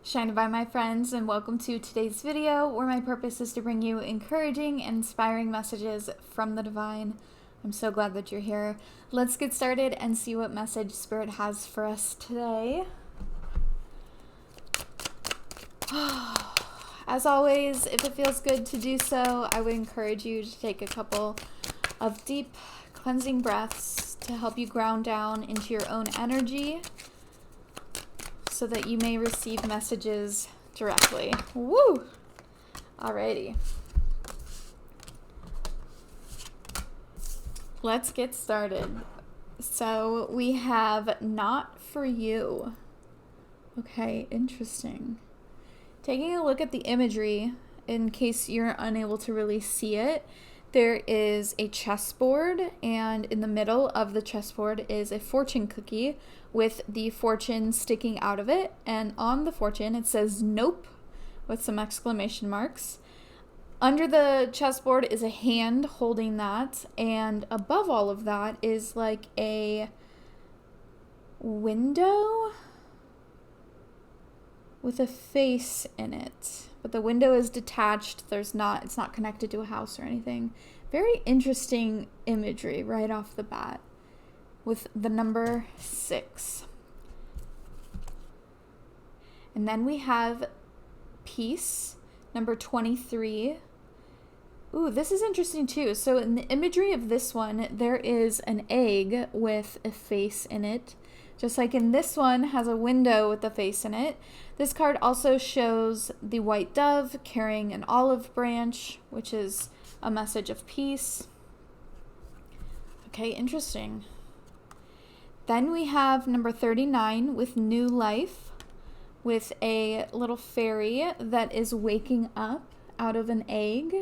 Shine by my friends, and welcome to today's video where my purpose is to bring you encouraging and inspiring messages from the divine. I'm so glad that you're here. Let's get started and see what message Spirit has for us today. As always, if it feels good to do so, I would encourage you to take a couple of deep cleansing breaths to help you ground down into your own energy, so that you may receive messages directly. Woo! Alrighty. Let's get started. So we have not for you. Okay, interesting. Taking a look at the imagery, in case you're unable to really see it, there is a chessboard, and in the middle of the chessboard is a fortune cookie with the fortune sticking out of it, and on the fortune it says nope with some exclamation marks. Under the chessboard is a hand holding that, and above all of that is like a window with a face in it, but the window is detached. It's not connected to a house or anything. Very interesting imagery right off the bat with the number 6. And then we have peace, number 23. Ooh, this is interesting too. So in the imagery of this one, there is an egg with a face in it. Just like in this one has a window with a face in it. This card also shows the white dove carrying an olive branch, which is a message of peace. Okay, interesting. Then we have number 39 with new life, with a little fairy that is waking up out of an egg.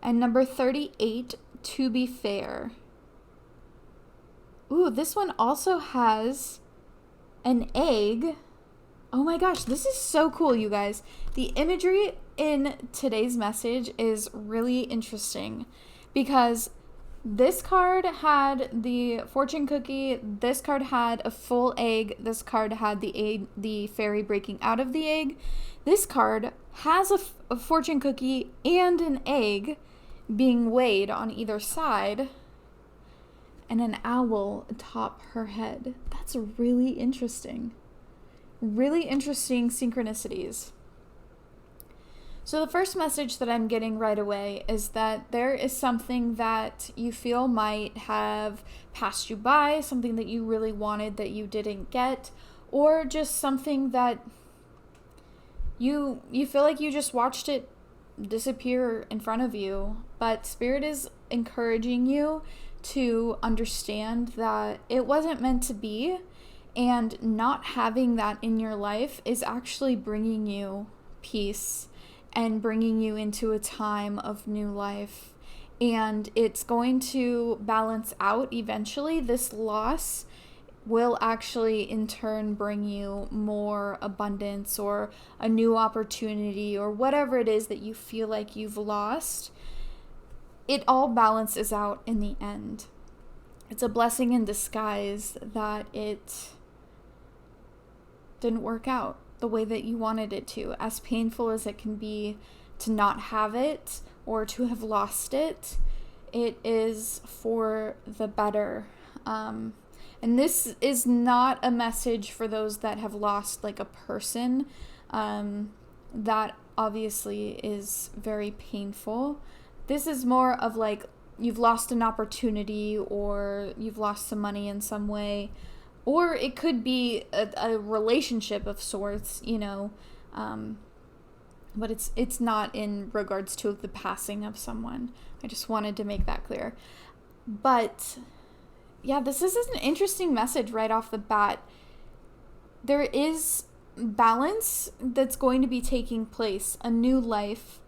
And number 38, to be fair. Ooh, this one also has an egg. Oh my gosh, this is so cool, you guys. The imagery in today's message is really interesting because this card had the fortune cookie, this card had a full egg, this card had the fairy breaking out of the egg. This card has a fortune cookie and an egg being weighed on either side, and an owl atop her head. That's really interesting. Really interesting synchronicities. So the first message that I'm getting right away is that there is something that you feel might have passed you by, something that you really wanted that you didn't get, or just something that you feel like you just watched it disappear in front of you. But Spirit is encouraging you to understand that it wasn't meant to be, and not having that in your life is actually bringing you peace and bringing you into a time of new life. And it's going to balance out eventually. This loss will actually in turn bring you more abundance or a new opportunity or whatever it is that you feel like you've lost. It all balances out in the end. It's a blessing in disguise that it didn't work out the way that you wanted it to. As painful as it can be to not have it or to have lost it, it is for the better. And this is not a message for those that have lost like a person. That obviously is very painful. This is more of like you've lost an opportunity, or you've lost some money in some way, or it could be a relationship of sorts, but it's not in regards to the passing of someone. I just wanted to make that clear. But yeah, this is an interesting message right off the bat. There is balance that's going to be taking place, a new life,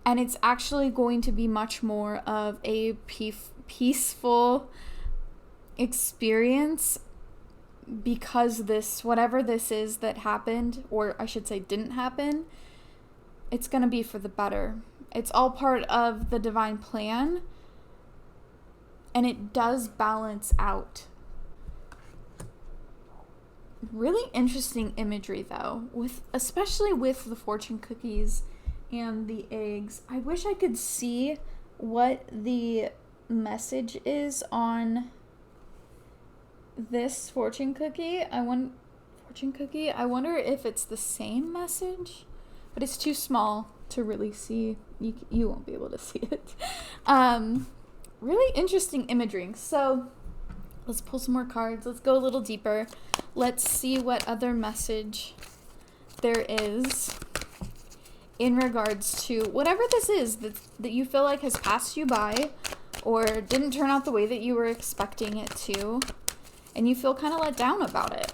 and it's actually going to be much more of a peaceful experience, because this, whatever this is that happened, or I should say didn't happen, it's going to be for the better. It's all part of the divine plan, and it does balance out. Really interesting imagery though, especially with the fortune cookies and the eggs. I wish I could see what the message is on this fortune cookie. I wonder if it's the same message, but it's too small to really see. You won't be able to see it. Really interesting imagery. So let's pull some more cards. Let's go a little deeper. Let's see what other message there is in regards to whatever this is that you feel like has passed you by or didn't turn out the way that you were expecting it to, and you feel kind of let down about it.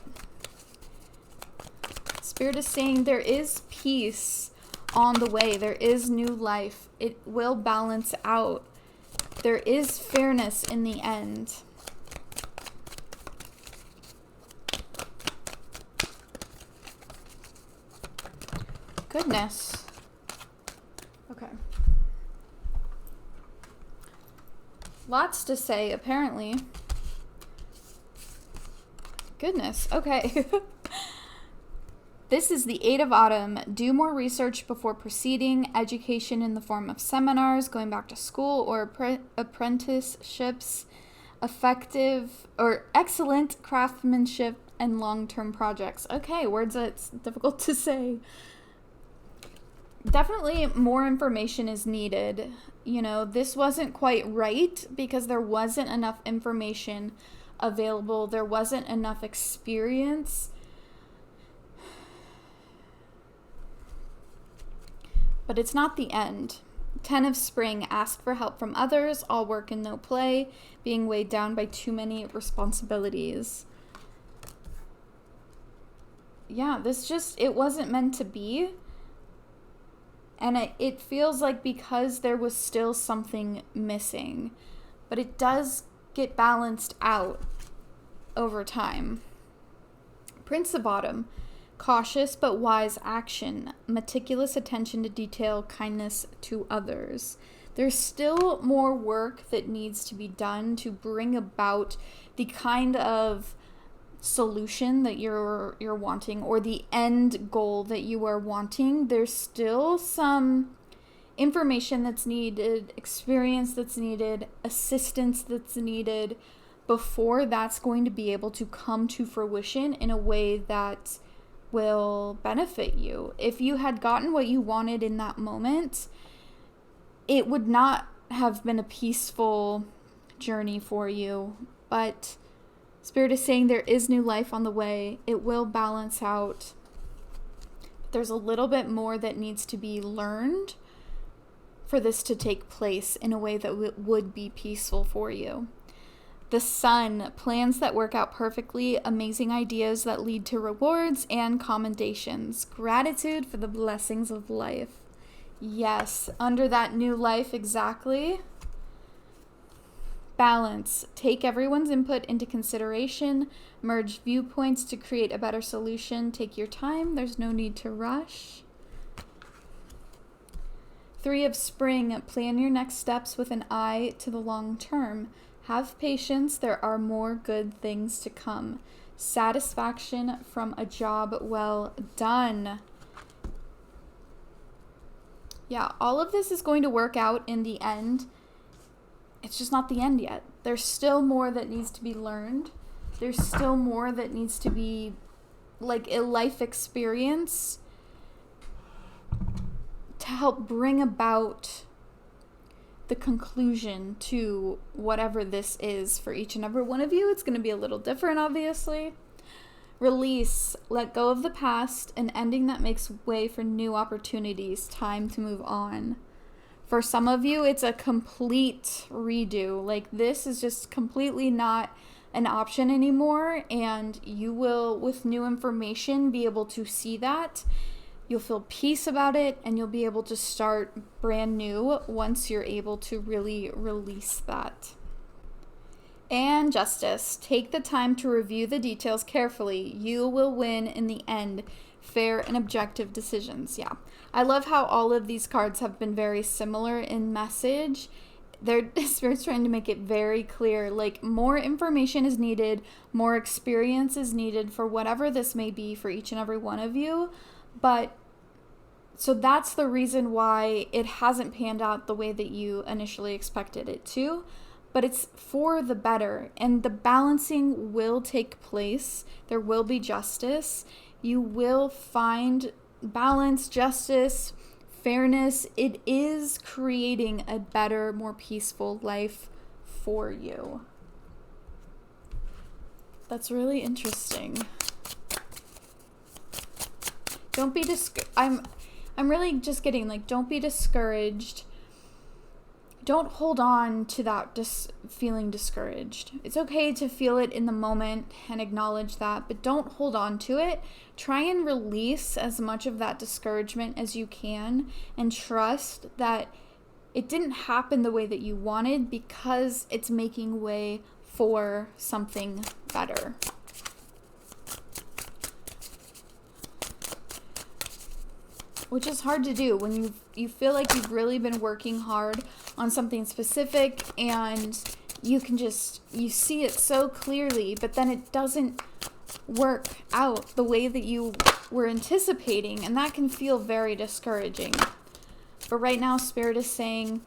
Spirit is saying there is peace on the way. There is new life. It will balance out. There is fairness in the end. Goodness. Okay. Lots to say, apparently. Goodness. Okay. This is the Eight of Autumn. Do more research before proceeding. Education in the form of seminars, going back to school, or apprenticeships. Effective or excellent craftsmanship and long-term projects. Okay, words that's difficult to say. Definitely more information is needed. You know, this wasn't quite right because there wasn't enough information available. There wasn't enough experience. But it's not the end. 10 of Spring, ask for help from others, all work and no play, being weighed down by too many responsibilities. Yeah, it wasn't meant to be. And it feels like because there was still something missing. But it does get balanced out over time. Prince of Autumn. Cautious but wise action. Meticulous attention to detail. Kindness to others. There's still more work that needs to be done to bring about the kind of solution that you're wanting, or the end goal that you are wanting. There's still some information that's needed, experience that's needed, assistance that's needed before that's going to be able to come to fruition in a way that will benefit you. If you had gotten what you wanted in that moment, it would not have been a peaceful journey for you. But Spirit is saying there is new life on the way. It will balance out. There's a little bit more that needs to be learned for this to take place in a way that would be peaceful for you. The Sun, plans that work out perfectly, amazing ideas that lead to rewards and commendations. Gratitude for the blessings of life. Yes, under that new life, exactly. Balance, take everyone's input into consideration, merge viewpoints to create a better solution. Take your time, there's no need to rush. 3 of Spring, plan your next steps with an eye to the long term. Have patience, there are more good things to come. Satisfaction from a job well done. Yeah, all of this is going to work out in the end. It's just not the end yet. There's still more that needs to be learned. There's still more that needs to be like a life experience to help bring about the conclusion to whatever this is for each and every one of you. It's going to be a little different, obviously. Release, let go of the past, an ending that makes way for new opportunities. Time to move on. For some of you, it's a complete redo. Like, this is just completely not an option anymore, and you will, with new information, be able to see that. You'll feel peace about it, and you'll be able to start brand new once you're able to really release that. And Justice, take the time to review the details carefully. You will win in the end. Fair and objective decisions. Yeah. I love how all of these cards have been very similar in message. Spirit's trying to make it very clear, like more information is needed, more experience is needed for whatever this may be for each and every one of you. But so that's the reason why it hasn't panned out the way that you initially expected it to, but it's for the better, and the balancing will take place. There will be justice. You will find balance, justice, fairness. It is creating a better, more peaceful life for you. That's really interesting. Don't be I'm really just getting like, don't be discouraged. Don't hold on to that feeling discouraged. It's okay to feel it in the moment and acknowledge that, but don't hold on to it. Try and release as much of that discouragement as you can, and trust that it didn't happen the way that you wanted, because it's making way for something better. Which is hard to do when you feel like you've really been working hard on something specific, and you see it so clearly, but then it doesn't work out the way that you were anticipating, and that can feel very discouraging. But right now, Spirit is saying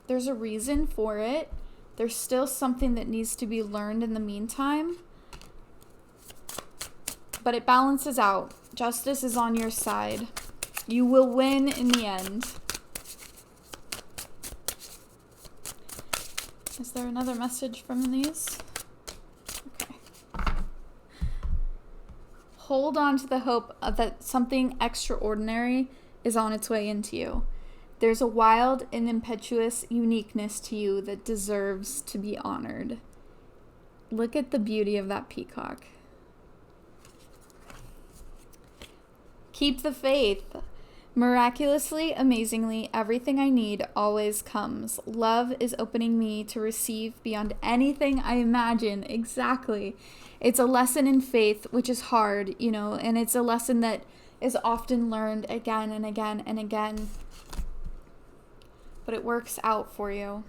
there's a reason for it. There's still something that needs to be learned in the meantime, but it balances out. Justice is on your side. You will win in the end. Is there another message from these? Okay. Hold on to the hope that something extraordinary is on its way into you. There's a wild and impetuous uniqueness to you that deserves to be honored. Look at the beauty of that peacock. Keep the faith. Miraculously, amazingly, everything I need always comes. Love is opening me to receive beyond anything I imagine. Exactly. It's a lesson in faith, which is hard, and it's a lesson that is often learned again and again and again. But it works out for you.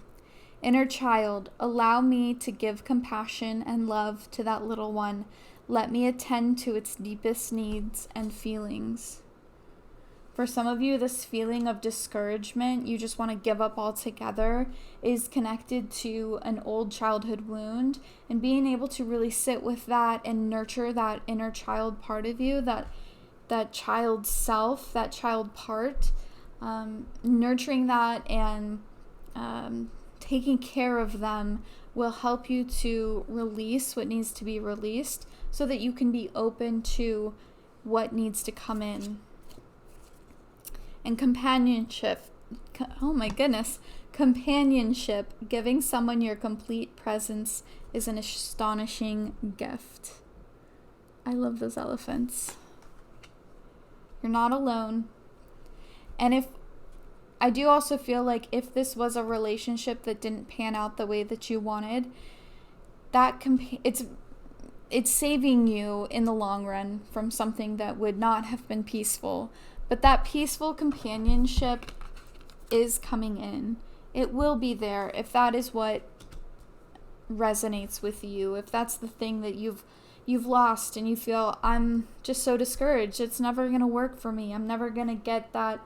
Inner child, allow me to give compassion and love to that little one. Let me attend to its deepest needs and feelings. For some of you, this feeling of discouragement, you just want to give up altogether, is connected to an old childhood wound, and being able to really sit with that and nurture that inner child part of you, that child self, that child part, nurturing that and taking care of them will help you to release what needs to be released, so that you can be open to what needs to come in. And companionship, oh my goodness, companionship, giving someone your complete presence is an astonishing gift. I love those elephants. You're not alone. And I do also feel like if this was a relationship that didn't pan out the way that you wanted, it's saving you in the long run from something that would not have been peaceful. But that peaceful companionship is coming in. It will be there if that is what resonates with you. If that's the thing that you've lost and you feel, I'm just so discouraged, it's never going to work for me. I'm never going to get that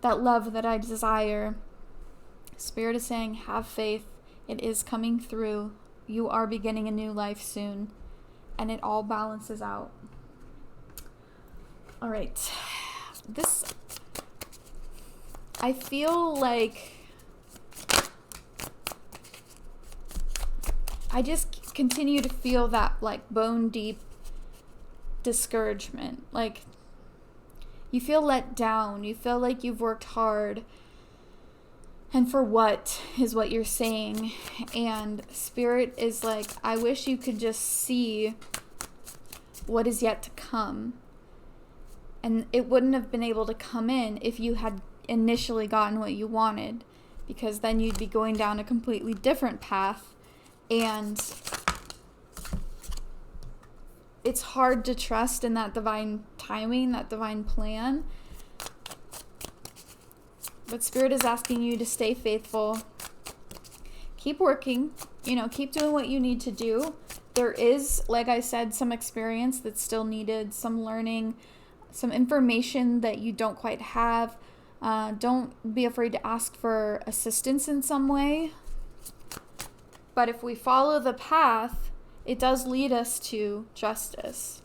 love that I desire. Spirit is saying, have faith. It is coming through. You are beginning a new life soon. And it all balances out. All right. I feel like I just continue to feel that like bone deep discouragement. Like you feel let down. You feel like you've worked hard. And for what is what you're saying. And Spirit is like, I wish you could just see what is yet to come. And it wouldn't have been able to come in if you had initially gotten what you wanted, because then you'd be going down a completely different path. And it's hard to trust in that divine timing, that divine plan. But Spirit is asking you to stay faithful, keep working, you know, keep doing what you need to do. There is, like I said, some experience that's still needed, some learning, some information that you don't quite have. Don't be afraid to ask for assistance in some way. But if we follow the path, it does lead us to justice.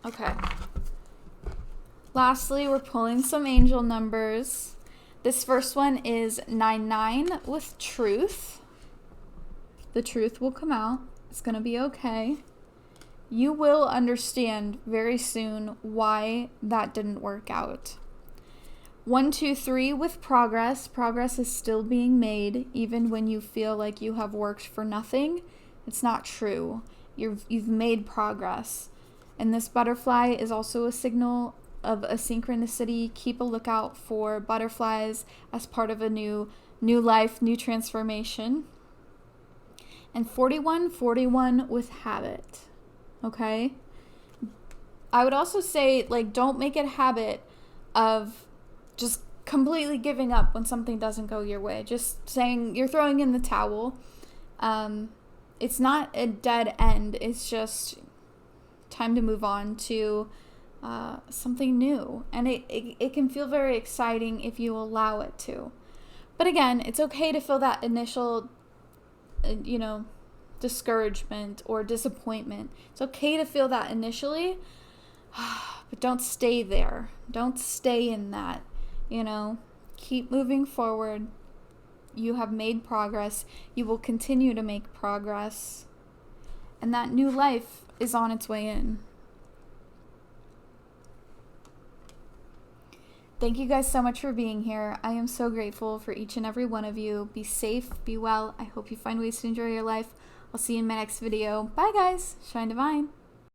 Okay. Lastly, we're pulling some angel numbers. This first one is 99 with truth. The truth will come out. It's going to be okay. You will understand very soon why that didn't work out. 123 with progress. Progress is still being made even when you feel like you have worked for nothing. It's not true. You've made progress. And this butterfly is also a signal of a synchronicity. Keep a lookout for butterflies as part of a new life, new transformation. And 41 with habit. Okay? I would also say, like, don't make it a habit of just completely giving up when something doesn't go your way. Just saying you're throwing in the towel. It's not a dead end. It's just time to move on to something new. And it can feel very exciting if you allow it to. But again, it's okay to feel that initial, discouragement or disappointment. It's okay to feel that initially, but don't stay there. Don't stay in that. Keep moving forward. You have made progress. You will continue to make progress. And that new life is on its way in. Thank you guys so much for being here. I am so grateful for each and every one of you. Be safe, be well. I hope you find ways to enjoy your life. I'll see you in my next video. Bye guys. Shine Divine.